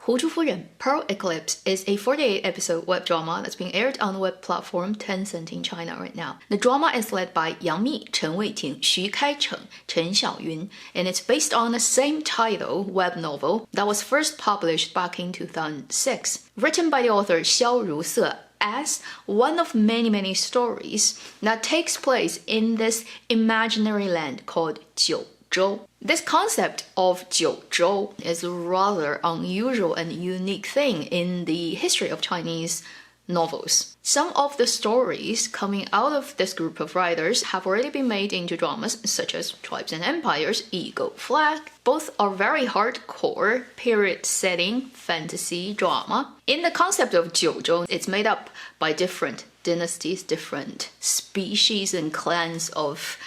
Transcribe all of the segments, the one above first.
《胡珠夫人》Pearl Eclipse is a 48-episode web drama that's being aired on the web platform Tencent in China right now. The drama is led by Yang Mi, Chen Weiting, Xu Kaicheng, Chen Xiaoyun, and it's based on the same title web novel that was first published back in 2006. Written by the author Xiao Ruse as one of many stories that takes place in this imaginary land called Jiuzhou. This concept of Jiuzhou is a rather unusual and unique thing in the history of Chinese novels. Some of the stories coming out of this group of writers have already been made into dramas such as Tribes and Empires, Eagle Flag. Both are very hardcore period setting fantasy drama. In the concept of Jiuzhou, it's made up by different dynasties, different species and clans of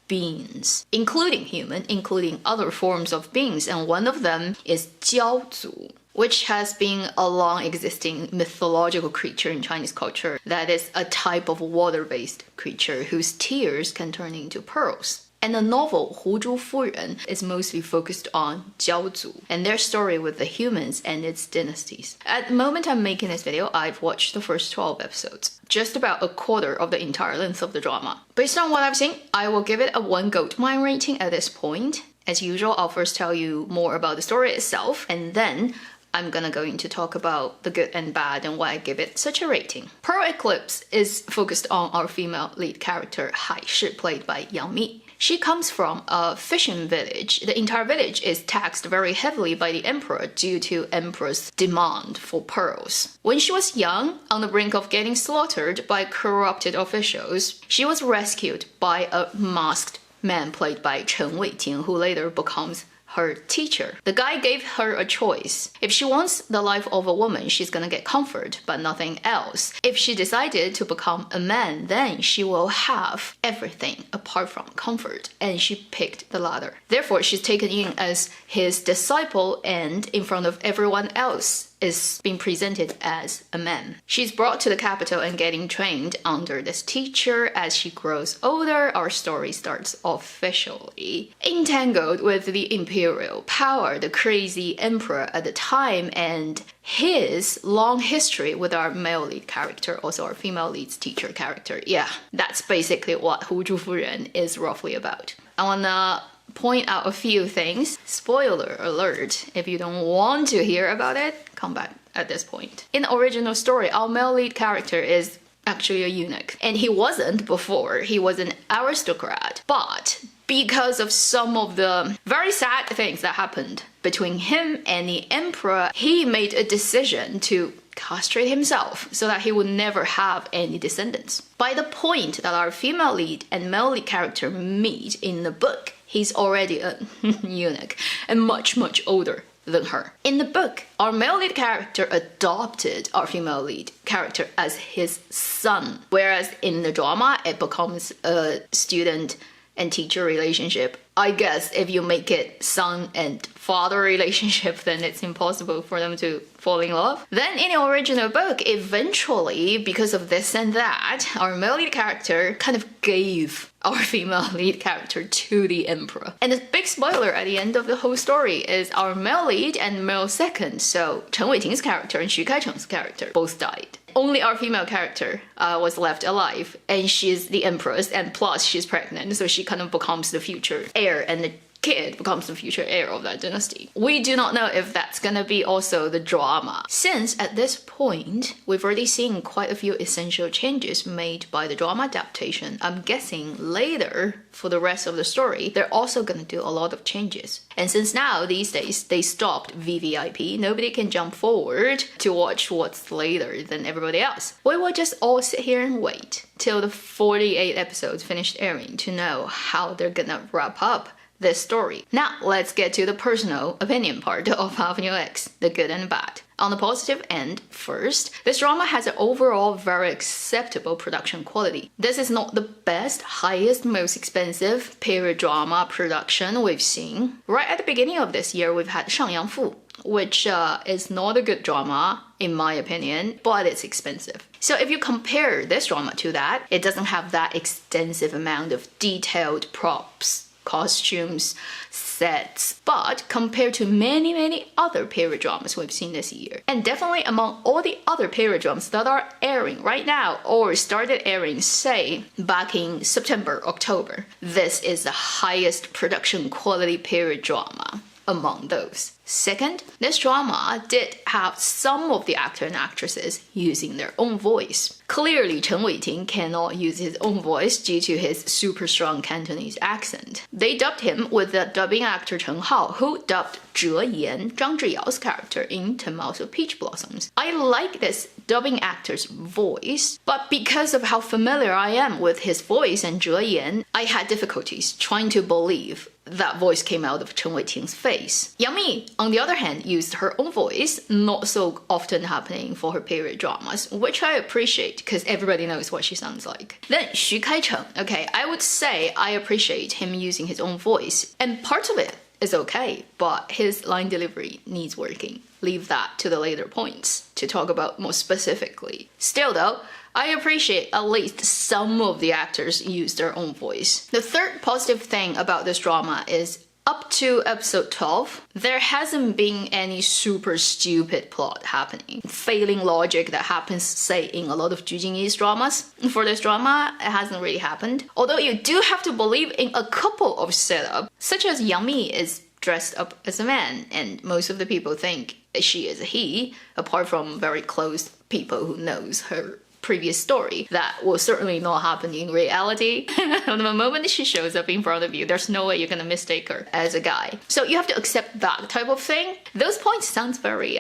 beings, including human, including other forms of beings, and one of them is Jiaozu, which has been a long-existing mythological creature in Chinese culture that is a type of water-based creature whose tears can turn into pearls. And the novel 胡珠夫人 is mostly focused on Jiaozu and their story with the humans and its dynasties. At the moment I'm making this video, I've watched the first 12 episodes, just about a quarter of the entire length of the drama. Based on what I've seen, I will give it a 1 gold mine rating at this point. As usual, I'll first tell you more about the story itself, and then I'm gonna go into talk about the good and bad and why I give it such a rating. Pearl Eclipse is focused on our female lead character Hai Shi, played by Yang Mi. She comes from a fishing village. The entire village is taxed very heavily by the emperor due to emperor's demand for pearls. When she was young, on the brink of getting slaughtered by corrupted officials, she was rescued by a masked man played by Chen Weiting, who later becomes her teacher. The guy gave her a choice. If she wants the life of a woman, she's gonna get comfort, but nothing else. If she decided to become a man, then she will have everything apart from comfort, and she picked the latter. Therefore, she's taken in as his disciple, and in front of everyone else is being presented as a man. She's brought to the capital and getting trained under this teacher. As she grows older, our story starts officially. Entangled with the imperial power, the crazy emperor at the time, and his long history with our male lead character, also our female lead's teacher character. Yeah, that's basically what 胡珠夫人 is roughly about. I wanna point out a few things. Spoiler alert, if you don't want to hear about it, come back at this point. In the original story, our male lead character is actually a eunuch, and he wasn't before. He was an aristocrat, but because of some of the very sad things that happened between him and the emperor, he made a decision to castrate himself so that he would never have any descendants. By the point that our female lead and male lead character meet in the book, he's already a eunuch and much older than her. In the book, our male lead character adopted our female lead character as his son, whereas in the drama, it becomes a student and teacher relationship. I guess if you make it son and father relationship, then it's impossible for them to fall in love. Then in the original book, eventually, because of this and that, our male lead character kind of gave our female lead character to the emperor. And the big spoiler at the end of the whole story is our male lead and male second, so Chen Weiting's character and Xu Kaicheng's character, both died. Only our female character was left alive, and she's the empress, and plus she's pregnant, so she kind of becomes the future heir, and the kid becomes the future heir of that dynasty. We do not know if that's gonna be also the drama, since at this point we've already seen quite a few essential changes made by the drama adaptation. I'm guessing later for the rest of the story they're also gonna do a lot of changes. And since now these days they stopped VVIP, nobody can jump forward to watch what's later than everybody else. We will just all sit here and wait till the 48 episodes finished airing to know how they're gonna wrap up this story. Now, let's get to the personal opinion part of Avenue X, the good and bad. On the positive end, first, this drama has an overall very acceptable production quality. This is not the best, highest, most expensive period drama production we've seen. Right at the beginning of this year, we've had 上阳赋, which is not a good drama, in my opinion, but it's expensive. So if you compare this drama to that, it doesn't have that extensive amount of detailed props costumes, sets. But compared to many other period dramas we've seen this year, and definitely among all the other period dramas that are airing right now or started airing, say, back in September, October, this is the highest production quality period drama among those. Second, this drama did have some of the actor and actresses using their own voice. Clearly, Chen Weiting cannot use his own voice due to his super strong Cantonese accent. They dubbed him with the dubbing actor Chen Hao, who dubbed Zhe Yan, Zhang Zhiyao's character in 10 Miles of Peach Blossoms. I like this dubbing actor's voice, but because of how familiar I am with his voice and Zhe Yan, I had difficulties trying to believe that voice came out of Chen Weiting's face. Yang Mi, on the other hand, used her own voice, not so often happening for her period dramas, which I appreciate because everybody knows what she sounds like. Then Xu Kaicheng, okay, I would say I appreciate him using his own voice, and part of it is okay, but his line delivery needs working. Leave that to the later points to talk about more specifically. Still though, I appreciate at least some of the actors use their own voice. The third positive thing about this drama is up to episode 12, there hasn't been any super stupid plot happening. Failing logic that happens, say, in a lot of Ju Jingyi's dramas. For this drama, it hasn't really happened. Although you do have to believe in a couple of setups, such as Yang Mi is dressed up as a man, and most of the people think she is a he, apart from very close people who knows her previous story. That will certainly not happen in reality. The moment she shows up in front of you, there's no way you're gonna mistake her as a guy. So you have to accept that type of thing. Those points sounds very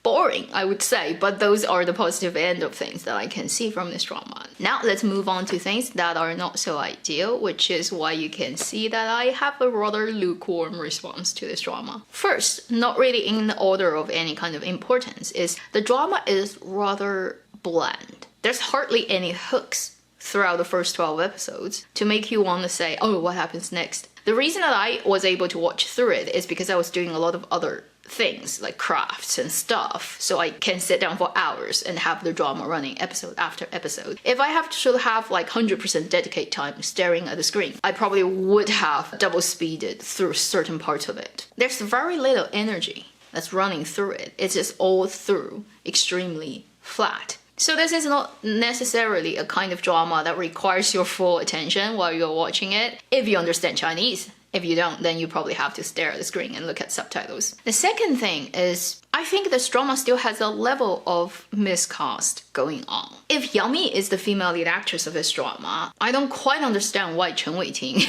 boring, I would say, but those are the positive end of things that I can see from this drama. Now let's move on to things that are not so ideal, which is why you can see that I have a rather lukewarm response to this drama. First, not really in the order of any kind of importance, is the drama is rather bland. There's hardly any hooks throughout the first 12 episodes to make you want to say, oh, what happens next? The reason that I was able to watch through it is because I was doing a lot of other things like crafts and stuff, so I can sit down for hours and have the drama running episode after episode. If I have to have like 100% dedicate time staring at the screen, I probably would have double speeded through certain parts of it. There's very little energy that's running through it. It's just all through extremely flat. So this is not necessarily a kind of drama that requires your full attention while you're watching it, if you understand Chinese. If you don't, then you probably have to stare at the screen and look at subtitles. The second thing is, I think this drama still has a level of miscast going on. If Yang Mi is the female lead actress of this drama, I don't quite understand why Chen Weiting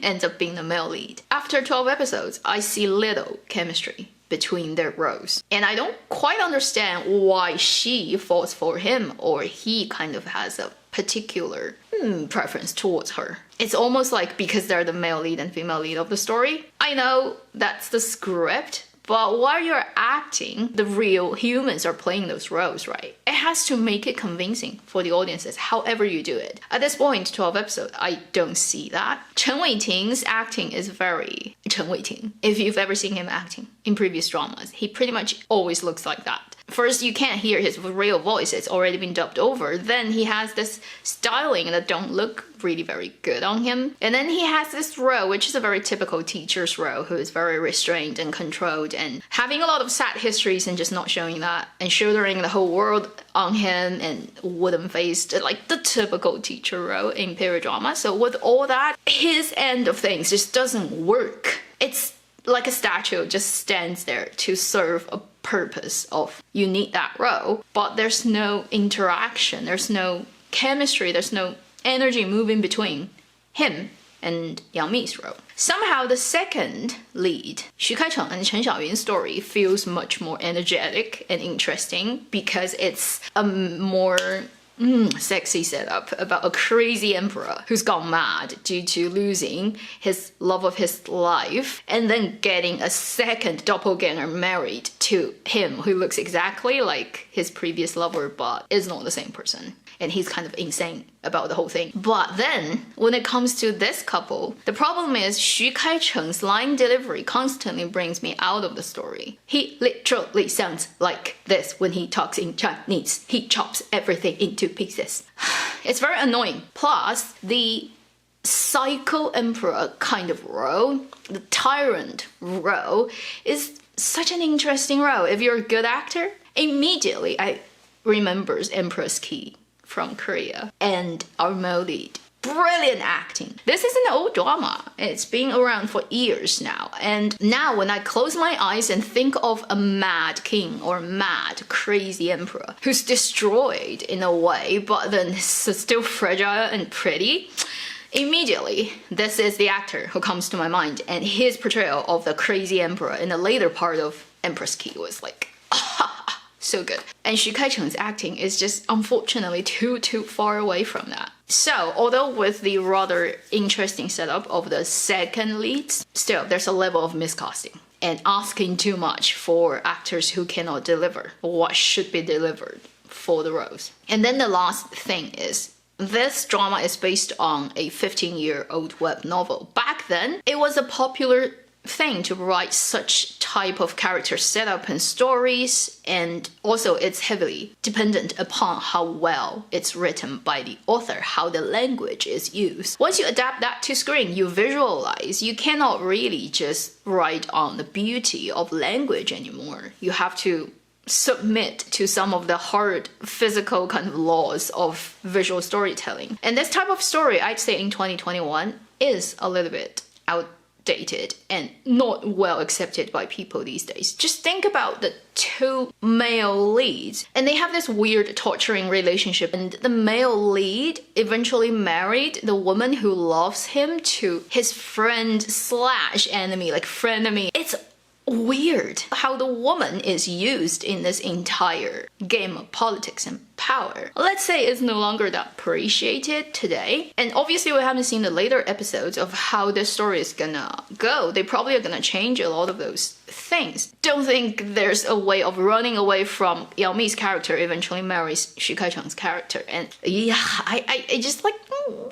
ends up being the male lead. After 12 episodes, I see little chemistry between their roles. And I don't quite understand why she falls for him or he kind of has a particular preference towards her. It's almost like because they're the male lead and female lead of the story. I know that's the script, but while you're acting, the real humans are playing those roles, right? It has to make it convincing for the audiences, however you do it. At this point, 12 episodes, I don't see that. Chen Weiting's acting is very Chen Weiting. If you've ever seen him acting in previous dramas, he pretty much always looks like that. First, you can't hear his real voice, it's already been dubbed over. Then he has this styling that don't look really very good on him. And then he has this role, which is a very typical teacher's role, who is very restrained and controlled and having a lot of sad histories and just not showing that and shouldering the whole world on him and wooden-faced, like the typical teacher role in period drama. So with all that, his end of things just doesn't work. It's like a statue just stands there to serve a purpose of you need that role, but there's no interaction, there's no chemistry, there's no energy moving between him and Yang Mi's role. Somehow the second lead, Xu Kaicheng and Chen Xiaoyun's story feels much more energetic and interesting because it's a more sexy setup about a crazy emperor who's gone mad due to losing his love of his life and then getting a second doppelganger married to him who looks exactly like his previous lover but is not the same person. And he's kind of insane about the whole thing. But then, when it comes to this couple, the problem is Xu Kaicheng's line delivery constantly brings me out of the story. He literally sounds like this when he talks in Chinese. He chops everything into pieces. It's very annoying. Plus, the psycho emperor kind of role, the tyrant role, is such an interesting role. If you're a good actor, immediately I remembers Empress Ki from Korea and our male lead. Brilliant acting. This is an old drama. It's been around for years now. And now when I close my eyes and think of a mad king or mad, crazy emperor who's destroyed in a way, but then still fragile and pretty, immediately, this is the actor who comes to my mind. And his portrayal of the crazy emperor in the later part of Empress Ki was like, so good. And Xu Kaicheng's acting is just unfortunately too far away from that. So, although with the rather interesting setup of the second leads, still there's a level of miscasting and asking too much for actors who cannot deliver what should be delivered for the roles. And then the last thing is, this drama is based on a 15-year-old web novel. Back then, it was a popular thing to write such type of character setup and stories, and also it's heavily dependent upon how well it's written by the author, how the language is used. Once you adapt that to screen, you visualize, you cannot really just write on the beauty of language anymore. You have to submit to some of the hard physical kind of laws of visual storytelling. And this type of story, I'd say in 2021, is a little bit outdated and not well accepted by people these days. Just think about the two male leads, and they have this weird torturing relationship, and the male lead eventually married the woman who loves him to his friend slash enemy, like frenemy. It's weird how the woman is used in this entire game of politics and power. Let's say it's no longer that appreciated today. And obviously we haven't seen the later episodes of how the story is gonna go. They probably are gonna change a lot of those things. Don't think there's a way of running away from Yao Mi's character eventually marries Xu Kaicheng's character. And yeah, I just like, you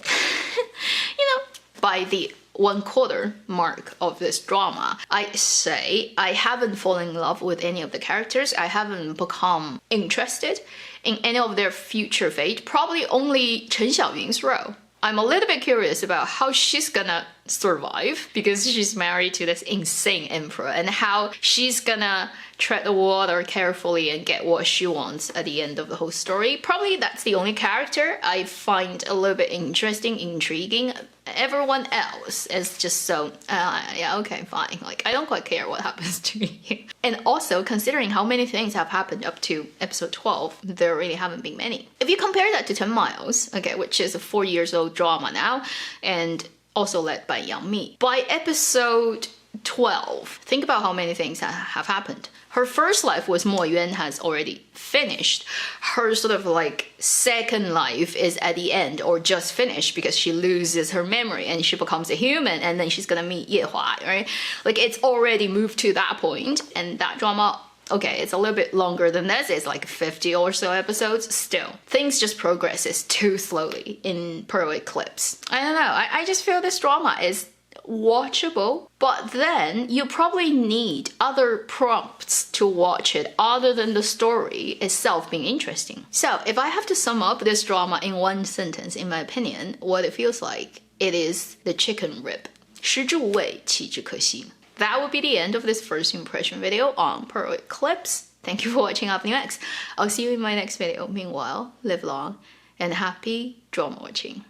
know, by the 1/4 mark of this drama, I say I haven't fallen in love with any of the characters. I haven't become interested in any of their future fate. Probably only Chen Xiaoyun's role. I'm a little bit curious about how she's gonna survive because she's married to this insane emperor, and how she's gonna tread the water carefully and get what she wants at the end of the whole story. Probably that's the only character I find a little bit interesting, intriguing. Everyone else is just so, yeah, okay, fine. Like, I don't quite care what happens to me. And also, considering how many things have happened up to episode 12, there really haven't been many. If you compare that to 10 Miles, okay, which is a 4-year-old drama now, and also led by Yang Mi, by episode 12, think about how many things have happened. Her first life with Mo Yuan has already finished. Her sort of like second life is at the end or just finished because she loses her memory and she becomes a human, and then she's gonna meet Ye Hua, right? Like, it's already moved to that point, and that drama, okay, it's a little bit longer than this. It's like 50 or so episodes. Still, things just progresses too slowly in Pearl Eclipse. I don't know. I just feel this drama is watchable, but then you probably need other prompts to watch it other than the story itself being interesting. So if I have to sum up this drama in one sentence, in my opinion, what it feels like, it is the chicken rib. 食之无味，弃之可惜. That would be the end of this first impression video on Pearl Eclipse. Thank you for watching Avenue X. I'll see you in my next video. Meanwhile, live long and happy drama watching.